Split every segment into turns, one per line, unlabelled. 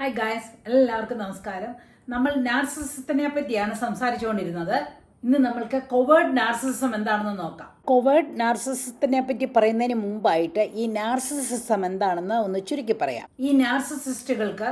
Hi guys, എല്ലാവർക്കും നമസ്കാരം. നമ്മൾ നാർസിസത്തിനെ പറ്റിയാണ് സംസാരിച്ചുകൊണ്ടിരുന്നത്. ഇന്ന് നമ്മൾക്ക് കൊവേർട്ട് നാർസിസം എന്താണെന്ന് നോക്കാം. കൊവേർട്ട് നാർസിസത്തിനെ പറ്റി പറയുന്നതിന് മുമ്പായിട്ട് ഈ നാർസിസിസം എന്താണെന്ന് ഒന്ന് ചുരുക്കി പറയാം. ഈ നാർസിസിസ്റ്റുകൾക്ക്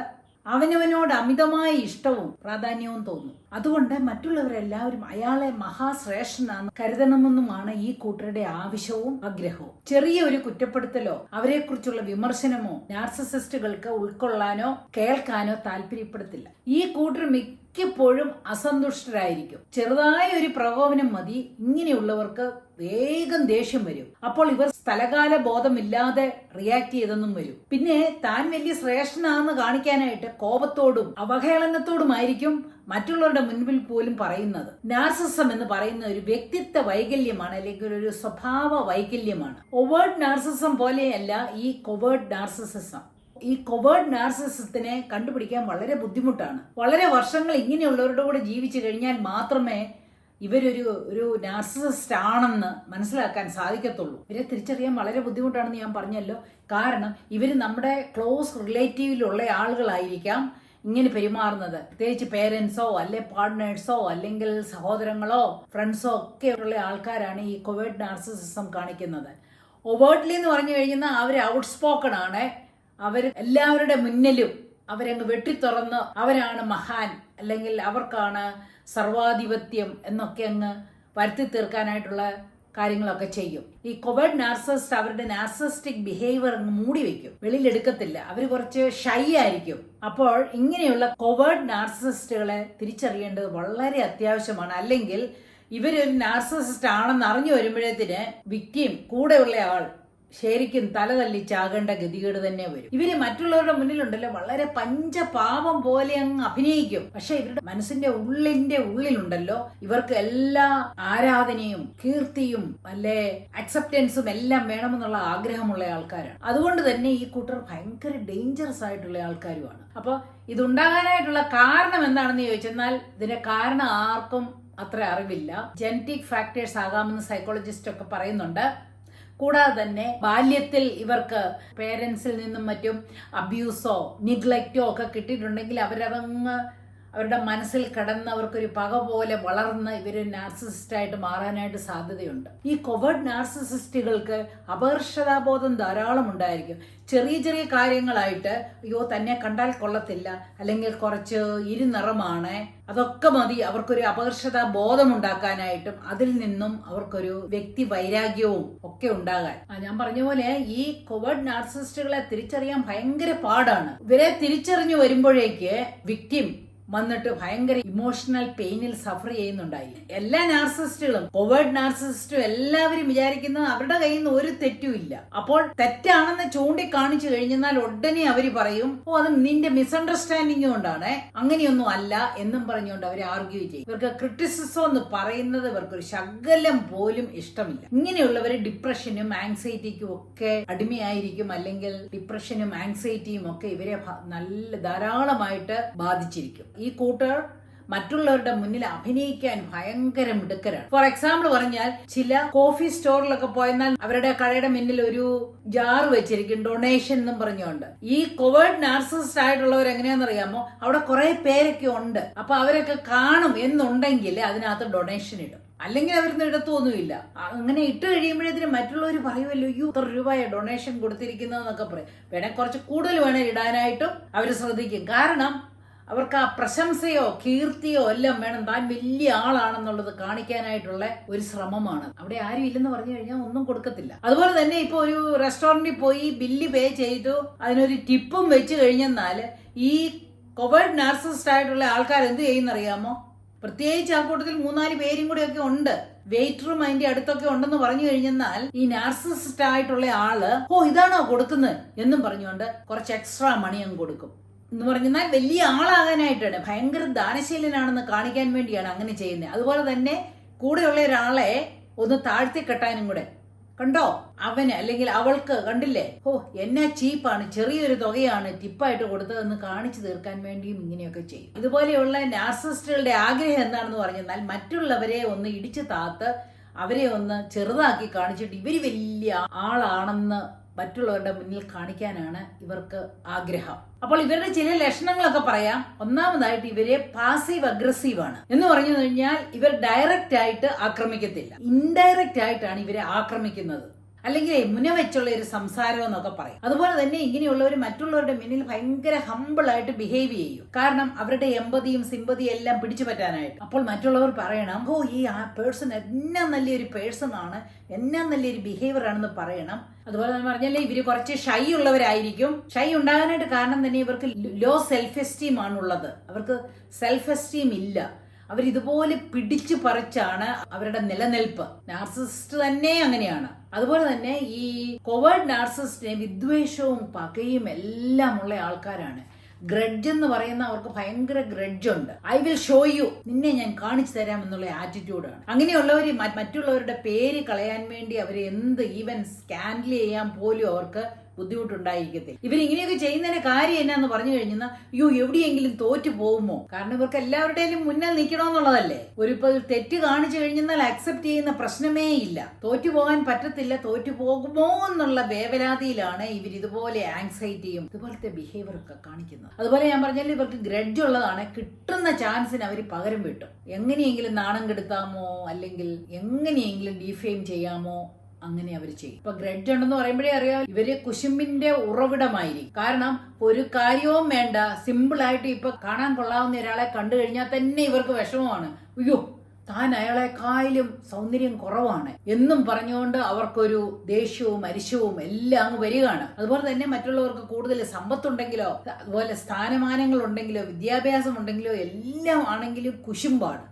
അവനവനോട് അമിതമായ ഇഷ്ടവും പ്രാധാന്യവും തോന്നും. അതുകൊണ്ട് മറ്റുള്ളവരെല്ലാവരും അയാളെ മഹാശ്രേഷ്ഠനാണെന്ന് കരുതണമെന്നുമാണ് ഈ കൂട്ടരുടെ ആവശ്യവും ആഗ്രഹവും. ചെറിയ ഒരു കുറ്റപ്പെടുത്തലോ അവരെക്കുറിച്ചുള്ള വിമർശനമോ നാർസിസിസ്റ്റുകൾക്ക് ഉൾക്കൊള്ളാനോ കേൾക്കാനോ താല്പര്യപ്പെടത്തില്ല. ഈ കൂട്ടർ മിക്കപ്പോഴും അസന്തുഷ്ടരായിരിക്കും. ചെറുതായ ഒരു പ്രകോപനം മതി ഇങ്ങനെയുള്ളവർക്ക് വേഗം ദേഷ്യം വരും. അപ്പോൾ ഇവർ സ്ഥലകാല ബോധമില്ലാതെ റിയാക്ട് ചെയ്തെന്നും വരും. പിന്നെ താൻ വലിയ ശ്രേഷ്ഠനാണെന്ന് കാണിക്കാനായിട്ട് കോപത്തോടും അവഹേളനത്തോടുമായിരിക്കും മറ്റുള്ളവരുടെ മുൻപിൽ പോലും പറയുന്നത്. നാർസിസം എന്ന് പറയുന്ന ഒരു വ്യക്തിത്വ വൈകല്യമാണ്, അല്ലെങ്കിൽ ഒരു സ്വഭാവ വൈകല്യമാണ്. ഒവേർട്ട് നാർസിസം പോലെയല്ല ഈ കൊവേർട്ട് നാർസിസിസം. ഈ കൊവേർട്ട് നാർസിസത്തിനെ കണ്ടുപിടിക്കാൻ വളരെ ബുദ്ധിമുട്ടാണ്. വളരെ വർഷങ്ങൾ ഇങ്ങനെയുള്ളവരുടെ കൂടെ ജീവിച്ചു കഴിഞ്ഞാൽ മാത്രമേ ഇവരൊരു നാർസിസിസ്റ്റ് ആണെന്ന് മനസ്സിലാക്കാൻ സാധിക്കത്തുള്ളൂ. ഇവരെ തിരിച്ചറിയാൻ വളരെ ബുദ്ധിമുട്ടാണെന്ന് ഞാൻ പറഞ്ഞല്ലോ. കാരണം ഇവർ നമ്മുടെ ക്ലോസ് റിലേറ്റീവിലുള്ള ആളുകളായിരിക്കാം ഇങ്ങനെ പെരുമാറുന്നത്. പ്രത്യേകിച്ച് പേരൻസോ അല്ലെ പാർട്ട്നേഴ്സോ അല്ലെങ്കിൽ സഹോദരങ്ങളോ ഫ്രണ്ട്സോ ഒക്കെ ഉള്ള ആൾക്കാരാണ് ഈ കൊവേർട്ട് നാർസിസിസം കാണിക്കുന്നത്. ഒവേർട്ട്ലി എന്ന് പറഞ്ഞു കഴിഞ്ഞാൽ അവർ ഔട്ട് സ്പോക്കൺ ആണ്. അവർ എല്ലാവരുടെ മുന്നിലും അവരങ്ങ് വെട്ടിത്തുറന്ന് അവരാണ് മഹാൻ, അല്ലെങ്കിൽ അവർക്കാണ് സർവാധിപത്യം എന്നൊക്കെ അങ്ങ് വരുത്തി തീർക്കാനായിട്ടുള്ള കാര്യങ്ങളൊക്കെ ചെയ്യും. ഈ കൊവേർട്ട് നാർസിസ്റ്റ് അവരുടെ നാർസിസ്റ്റിക് ബിഹേവിയർ അങ്ങ് മൂടി വെക്കും, വെളിയിലെടുക്കത്തില്ല. അവർ കുറച്ച് ഷൈ ആയിരിക്കും. അപ്പോൾ ഇങ്ങനെയുള്ള കൊവേർട്ട് നാർസിസ്റ്റുകളെ തിരിച്ചറിയേണ്ടത് വളരെ അത്യാവശ്യമാണ്. അല്ലെങ്കിൽ ഇവരൊരു നാർസിസിസ്റ്റ് ആണെന്ന് അറിഞ്ഞു വരുമ്പോഴത്തേന് വിക്ടിം കൂടെയുള്ള ആൾ ശരിക്കും തലതല്ലി ചാകേണ്ട ഗതികേട് തന്നെ വരും. ഇവര് മറ്റുള്ളവരുടെ മുന്നിലുണ്ടല്ലോ വളരെ പഞ്ചപാപം പോലെ അങ്ങ് അഭിനയിക്കും. പക്ഷെ ഇവരുടെ മനസ്സിന്റെ ഉള്ളിലുണ്ടല്ലോ ഇവർക്ക് എല്ലാ ആരാധനയും കീർത്തിയും അല്ലെ അക്സെപ്റ്റൻസും എല്ലാം വേണമെന്നുള്ള ആഗ്രഹമുള്ള ആൾക്കാരാണ്. അതുകൊണ്ട് തന്നെ ഈ കൂട്ടർ ഭയങ്കര ഡേഞ്ചറസ് ആയിട്ടുള്ള ആൾക്കാരുമാണ്. അപ്പൊ ഇതുണ്ടാകാനായിട്ടുള്ള കാരണം എന്താണെന്ന് ചോദിച്ചെന്നാൽ ഇതിന്റെ കാരണം ആർക്കും അത്ര അറിവില്ല. ജനറ്റിക് ഫാക്ടേഴ്സ് ആകാമെന്ന് സൈക്കോളജിസ്റ്റ് ഒക്കെ പറയുന്നുണ്ട്. കൂടാതെ തന്നെ ബാല്യത്തിൽ ഇവർക്ക് പേരൻസിൽ നിന്നും മറ്റും അബ്യൂസോ നിഗ്ലക്റ്റോ ഒക്കെ കിട്ടിയിട്ടുണ്ടെങ്കിൽ അവരതങ്ങ് അവരുടെ മനസ്സിൽ കിടന്ന് അവർക്കൊരു പക പോലെ വളർന്ന് ഇവരൊരു നാർസിസിസ്റ്റായിട്ട് മാറാനായിട്ട് സാധ്യതയുണ്ട്. ഈ കൊവേർട്ട് നാർസിസിസ്റ്റുകൾക്ക് അപകർഷതാബോധം ധാരാളം ഉണ്ടായിരിക്കും. ചെറിയ ചെറിയ കാര്യങ്ങളായിട്ട് അയ്യോ തന്നെ കണ്ടാൽ കൊള്ളത്തില്ല, അല്ലെങ്കിൽ കുറച്ച് ഇരുനിറമാണ്, അതൊക്കെ മതി അവർക്കൊരു അപകർഷതാ ബോധം ഉണ്ടാക്കാനായിട്ടും അതിൽ നിന്നും അവർക്കൊരു വ്യക്തി വൈരാഗ്യവും ഒക്കെ ഉണ്ടാകാൻ. ഞാൻ പറഞ്ഞ പോലെ ഈ കൊവേർട്ട് നാർസിസ്റ്റുകളെ തിരിച്ചറിയാൻ ഭയങ്കര പാടാണ്. ഇവരെ തിരിച്ചറിഞ്ഞു വരുമ്പോഴേക്ക് വിക്ടിം വന്നിട്ട് ഭയങ്കര ഇമോഷണൽ പെയിനിൽ സഫർ ചെയ്യുന്നുണ്ടായി. എല്ലാ നാർസിസ്റ്റുകളും കൊവേർട്ട് നാർസിസ്റ്റും എല്ലാവരും വിചാരിക്കുന്നത് അവരുടെ കയ്യിൽ നിന്ന് ഒരു തെറ്റും ഇല്ല. അപ്പോൾ തെറ്റാണെന്ന് ചൂണ്ടിക്കാണിച്ചു കഴിഞ്ഞാൽ ഉടനെ അവര് പറയും, ഓ അത് നിന്റെ മിസ്അണ്ടർസ്റ്റാൻഡിങ് കൊണ്ടാണ്, അങ്ങനെയൊന്നും അല്ല എന്നും പറഞ്ഞുകൊണ്ട് അവർ ആർഗ്യൂ ചെയ്യും. ഇവർക്ക് ക്രിറ്റിസിസം എന്ന് പറയുന്നത് ഇവർക്കൊരു ശകലം പോലും ഇഷ്ടമില്ല. ഇങ്ങനെയുള്ളവര് ഡിപ്രഷനും ആങ്സൈറ്റിക്കും ഒക്കെ അടിമയായിരിക്കും, അല്ലെങ്കിൽ ഡിപ്രഷനും ആങ്സൈറ്റിയും ഒക്കെ ഇവരെ നല്ല ധാരാളമായിട്ട് ബാധിച്ചിരിക്കും. ഈ കൂട്ടർ മറ്റുള്ളവരുടെ മുന്നിൽ അഭിനയിക്കാൻ ഭയങ്കര മിടുക്കരാണ്. ഫോർ എക്സാമ്പിൾ പറഞ്ഞാൽ ചില കോഫി സ്റ്റോറിലൊക്കെ പോയെന്നാൽ അവരുടെ കടയുടെ മുന്നിൽ ഒരു ജാർ വെച്ചിരിക്കും ഡൊണേഷൻ എന്നും പറഞ്ഞുകൊണ്ട്. ഈ കൊവേർട്ട് നാർസിസിസ്റ്റ് ആയിട്ടുള്ളവർ എങ്ങനെയാണെന്നറിയാമോ, അവിടെ കുറെ പേരൊക്കെ ഉണ്ട്. അപ്പൊ അവരൊക്കെ കാണും എന്നുണ്ടെങ്കിൽ അതിനകത്ത് ഡൊണേഷൻ ഇടും, അല്ലെങ്കിൽ അവരൊന്നും ഇടത്തൊന്നുമില്ല. അങ്ങനെ ഇട്ട് കഴിയുമ്പോഴത്തേനും മറ്റുള്ളവർ പറയുമല്ലോ, അയ്യോ ഇത്ര രൂപയെ ഡൊണേഷൻ കൊടുത്തിരിക്കുന്നതെന്നൊക്കെ പറയും. വേണേ കുറച്ച് കൂടുതൽ വേണേ ഇടാനായിട്ടും അവർ ശ്രദ്ധിക്കും. കാരണം അവർക്ക് ആ പ്രശംസയോ കീർത്തിയോ എല്ലാം വേണം. താൻ വലിയ ആളാണെന്നുള്ളത് കാണിക്കാനായിട്ടുള്ള ഒരു ശ്രമമാണ്. അവിടെ ആരും ഇല്ലെന്ന് പറഞ്ഞു കഴിഞ്ഞാൽ ഒന്നും കൊടുക്കത്തില്ല. അതുപോലെ തന്നെ ഇപ്പൊ ഒരു റെസ്റ്റോറന്റിൽ പോയി ബില്ല് പേ ചെയ്തു അതിനൊരു ടിപ്പും വെച്ച് കഴിഞ്ഞെന്നാൽ ഈ കൊവേർട്ട് നാർസിസിസ്റ്റ് ആയിട്ടുള്ള ആൾക്കാർ എന്ത് ചെയ്യുന്നറിയാമോ, പ്രത്യേകിച്ച് ആ കൂട്ടത്തിൽ 3-4 പേരും കൂടെ ഒക്കെ ഉണ്ട്, വെയിറ്ററും അതിന്റെ അടുത്തൊക്കെ ഉണ്ടെന്ന് പറഞ്ഞു കഴിഞ്ഞാൽ ഈ നാർസിസിസ്റ്റ് ആയിട്ടുള്ള ആള് ഓ ഇതാണോ കൊടുക്കുന്നത് എന്നും പറഞ്ഞുകൊണ്ട് കുറച്ച് എക്സ്ട്രാ മണി അങ്ങ് കൊടുക്കും. എന്ന് പറഞ്ഞാൽ വലിയ ആളാകാനായിട്ടാണ്, ഭയങ്കര ദാനശീലനാണെന്ന് കാണിക്കാൻ വേണ്ടിയാണ് അങ്ങനെ ചെയ്യുന്നത്. അതുപോലെ തന്നെ കൂടെയുള്ള ഒരാളെ ഒന്ന് താഴ്ത്തി കെട്ടാനും കൂടെ. കണ്ടോ അവന് അല്ലെങ്കിൽ അവൾക്ക് കണ്ടില്ലേ, ഓ എന്നാ ചീപ്പാണ്, ചെറിയൊരു തുകയാണ് ടിപ്പായിട്ട് കൊടുത്തതെന്ന് കാണിച്ചു തീർക്കാൻ വേണ്ടിയും ഇങ്ങനെയൊക്കെ ചെയ്യും. ഇതുപോലെയുള്ള നാർസിസ്റ്റുകളുടെ ആഗ്രഹം എന്താണെന്ന് പറഞ്ഞാൽ മറ്റുള്ളവരെ ഒന്ന് ഇടിച്ചു താത്ത് അവരെ ഒന്ന് ചെറുതാക്കി കാണിച്ചിട്ട് ഇവര് വലിയ ആളാണെന്ന് മറ്റുള്ളവരുടെ മുന്നിൽ കാണിക്കാനാണ് ഇവർക്ക് ആഗ്രഹം. അപ്പോൾ ഇവരുടെ ചില ലക്ഷണങ്ങളൊക്കെ പറയാം. ഒന്നാമതായിട്ട് ഇവരെ പാസീവ് അഗ്രസീവ് ആണ് എന്ന് പറഞ്ഞു കഴിഞ്ഞാൽ ഇവർ ഡയറക്റ്റ് ആയിട്ട് ആക്രമിക്കത്തില്ല, ഇൻഡയറക്റ്റ് ആയിട്ടാണ് ഇവരെ ആക്രമിക്കുന്നത്, അല്ലെങ്കിൽ മുനവെച്ചുള്ള ഒരു സംസാരം എന്നൊക്കെ പറയും. അതുപോലെ തന്നെ ഇങ്ങനെയുള്ളവർ മറ്റുള്ളവരുടെ മുന്നിൽ ഭയങ്കര ഹമ്പിൾ ആയിട്ട് ബിഹേവ് ചെയ്യും. കാരണം അവരുടെ എമ്പതിയും സിമ്പതിയും എല്ലാം പിടിച്ചു പറ്റാനായിട്ട്. അപ്പോൾ മറ്റുള്ളവർ പറയണം, ഓ ഈ ആ പേഴ്സൺ എന്നാ നല്ലൊരു പേഴ്സൺ ആണ്, എന്നാ നല്ലൊരു ബിഹേവിയർ ആണെന്ന് പറയണം. അതുപോലെ തന്നെ പറഞ്ഞാലേ ഇവര് കുറച്ച് ഷൈ ഉള്ളവരായിരിക്കും. ഷൈ ഉണ്ടാകാനായിട്ട് കാരണം തന്നെ ഇവർക്ക് ലോ സെൽഫ് എസ്റ്റീം ആണുള്ളത്. അവർക്ക് സെൽഫ് എസ്റ്റീം ഇല്ല. അവരിതുപോലെ പിടിച്ചു പറിച്ചാണ് അവരുടെ നിലനിൽപ്പ്. നാർസിസിസ്റ്റ് തന്നെ അങ്ങനെയാണ്. അതുപോലെ തന്നെ ഈ കോവേർഡ് നാർസിസിസ്റ്റിനെ വിദ്വേഷവും പകയും എല്ലാം ഉള്ള ആൾക്കാരാണ്. ഗ്രഡ്ജ് എന്ന് പറയുന്ന അവർക്ക് ഭയങ്കര ഗ്രഡ്ജ് ഉണ്ട്. ഐ വിൽ ഷോ യു, നിന്നെ ഞാൻ കാണിച്ചു തരാം എന്നുള്ള ആറ്റിറ്റ്യൂഡാണ്. അങ്ങനെയുള്ളവർ മറ്റുള്ളവരുടെ പേര് കളയാൻ വേണ്ടി അവർ എന്ത് ഈവൻ സ്കാൻഡിൽ ചെയ്യാൻ പോലും അവർക്ക് ബുദ്ധിമുട്ടുണ്ടായിരിക്കത്തില്ല. ഇവരിങ്ങനെയൊക്കെ ചെയ്യുന്നതിന്റെ കാര്യം എന്നാന്ന് പറഞ്ഞു കഴിഞ്ഞാൽ അയ്യോ എവിടെയെങ്കിലും തോറ്റു പോകുമോ, കാരണം ഇവർക്ക് എല്ലാവരുടെയും മുന്നിൽ നിൽക്കണമെന്നുള്ളതല്ലേ. ഒരു തെറ്റ് കാണിച്ചു കഴിഞ്ഞാൽ അക്സെപ്റ്റ് ചെയ്യുന്ന പ്രശ്നമേ ഇല്ല. തോറ്റു പോകാൻ പറ്റത്തില്ല, തോറ്റു പോകുമോ എന്നുള്ള വേവലാതിയിലാണ് ഇവർ ഇതുപോലെ ആങ്സൈറ്റിയും ഇതുപോലത്തെ ബിഹേവിയർ ഒക്കെ കാണിക്കുന്നത്. അതുപോലെ ഞാൻ പറഞ്ഞാൽ ഇവർക്ക് ഗ്രഡ്ജ് ഉള്ളതാണ്. കിട്ടുന്ന ചാൻസിന് അവർ പകരം വിട്ടും എങ്ങനെയെങ്കിലും നാണം കെടുത്താമോ അല്ലെങ്കിൽ എങ്ങനെയെങ്കിലും ഡീഫെയിം ചെയ്യാമോ അങ്ങനെ അവർ ചെയ്യും. ഇപ്പൊ ഗ്രഡ്ജ് ഉണ്ടെന്ന് പറയുമ്പോഴേ അറിയാം ഇവര് കുശുമ്പിന്റെ ഉറവിടമായിരിക്കും. കാരണം ഒരു കാര്യവും വേണ്ട, സിമ്പിൾ ആയിട്ട് ഇപ്പൊ കാണാൻ കൊള്ളാവുന്ന ഒരാളെ കണ്ടു കഴിഞ്ഞാൽ തന്നെ ഇവർക്ക് വിഷമമാണ്. അയ്യോ താൻ അയാളെക്കാളും സൗന്ദര്യം കുറവാണ് എന്നും പറഞ്ഞുകൊണ്ട് അവർക്കൊരു ദേഷ്യവും അരിശവും എല്ലാം അങ്ങ് വരികയാണ്. അതുപോലെ തന്നെ മറ്റുള്ളവർക്ക് കൂടുതൽ സമ്പത്തുണ്ടെങ്കിലോ അതുപോലെ സ്ഥാനമാനങ്ങൾ ഉണ്ടെങ്കിലോ വിദ്യാഭ്യാസം ഉണ്ടെങ്കിലോ എല്ലാം ആണെങ്കിലും കുശുമ്പാണ്.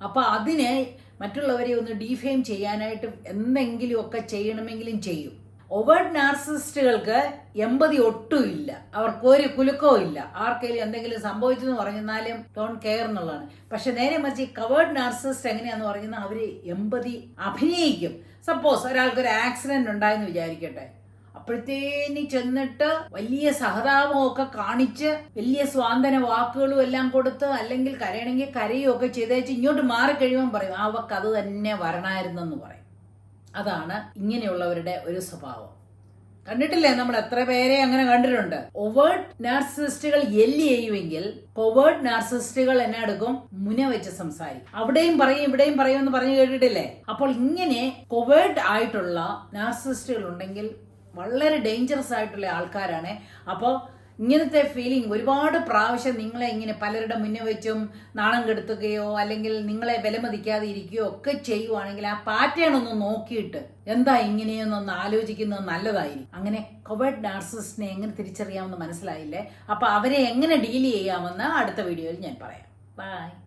അപ്പൊ അതിനെ മറ്റുള്ളവരെ ഒന്ന് ഡീഫെയിം ചെയ്യാനായിട്ട് എന്തെങ്കിലും ഒക്കെ ചെയ്യണമെങ്കിലും ചെയ്യും. ഓവേർട്ട് നാർസിസിസ്റ്റുകൾക്ക് എമ്പതി ഒട്ടും ഇല്ല, അവർക്ക് ഒരു കുലുക്കവും ഇല്ല. ആർക്കെങ്കിലും എന്തെങ്കിലും സംഭവിച്ചെന്ന് പറഞ്ഞാലും ഡോണ്ട് കെയർ എന്നുള്ളതാണ്. പക്ഷെ നേരെ മറിച്ച് ഈ കവേർഡ് നാർസിസിസ്റ്റ് എങ്ങനെയാന്ന് പറഞ്ഞാൽ അവര് എമ്പതി അഭിനയിക്കും. സപ്പോസ് ഒരാൾക്കൊരു ആക്സിഡന്റ് ഉണ്ടായെന്ന് വിചാരിക്കട്ടെ, അപ്പോഴത്തേന് ചെന്നിട്ട് വലിയ സഹതാപമൊക്കെ കാണിച്ച് വലിയ സ്വാന്തന വാക്കുകളും എല്ലാം കൊടുത്ത് അല്ലെങ്കിൽ കരയണമെങ്കിൽ കരയും ഒക്കെ ചെയ്തേച്ച് ഇങ്ങോട്ട് മാറിക്കഴിയുമ്പോൾ പറയും അവർക്ക് അത് തന്നെ വരണമായിരുന്നെന്ന് പറയും. അതാണ് ഇങ്ങനെയുള്ളവരുടെ ഒരു സ്വഭാവം. കണ്ടിട്ടില്ലേ നമ്മൾ എത്ര പേരെ അങ്ങനെ കണ്ടിട്ടുണ്ട്. ഒവേർട്ട് നാർസിസിസ്റ്റുകൾ എല്ലി ചെയ്യുമെങ്കിൽ കോവേർട്ട് നാർസിസിസ്റ്റുകൾ എന്നെ എടുക്കും മുന വെച്ച് സംസാരിക്കും. അവിടെയും പറയും ഇവിടെയും പറയും എന്ന് പറഞ്ഞു കേട്ടിട്ടില്ലേ. അപ്പോൾ ഇങ്ങനെ കോവേർട്ട് ആയിട്ടുള്ള നാർസിസിസ്റ്റുകൾ ഉണ്ടെങ്കിൽ വളരെ ഡേഞ്ചറസ് ആയിട്ടുള്ള ആൾക്കാരാണ്. അപ്പോൾ ഇങ്ങനത്തെ ഫീലിംഗ് ഒരുപാട് പ്രാവശ്യം നിങ്ങളെ ഇങ്ങനെ പലരുടെ മുന്നേ വെച്ചും നാണം കെടുത്തുകയോ അല്ലെങ്കിൽ നിങ്ങളെ വിലമതിക്കാതെ ഇരിക്കുകയോ ഒക്കെ ചെയ്യുവാണെങ്കിൽ ആ പാറ്റേൺ ഒന്ന് നോക്കിയിട്ട് എന്താ ഇങ്ങനെയെന്നൊന്ന് ആലോചിക്കുന്നത് നല്ലതായിരിക്കും. അങ്ങനെ കോവേർട്ട് നാർസിസിസ്റ്റിനെ എങ്ങനെ തിരിച്ചറിയാമെന്ന് മനസ്സിലായില്ലേ. അപ്പൊ അവരെ എങ്ങനെ ഡീൽ ചെയ്യാമെന്ന് അടുത്ത വീഡിയോയിൽ ഞാൻ പറയാം. ബൈ.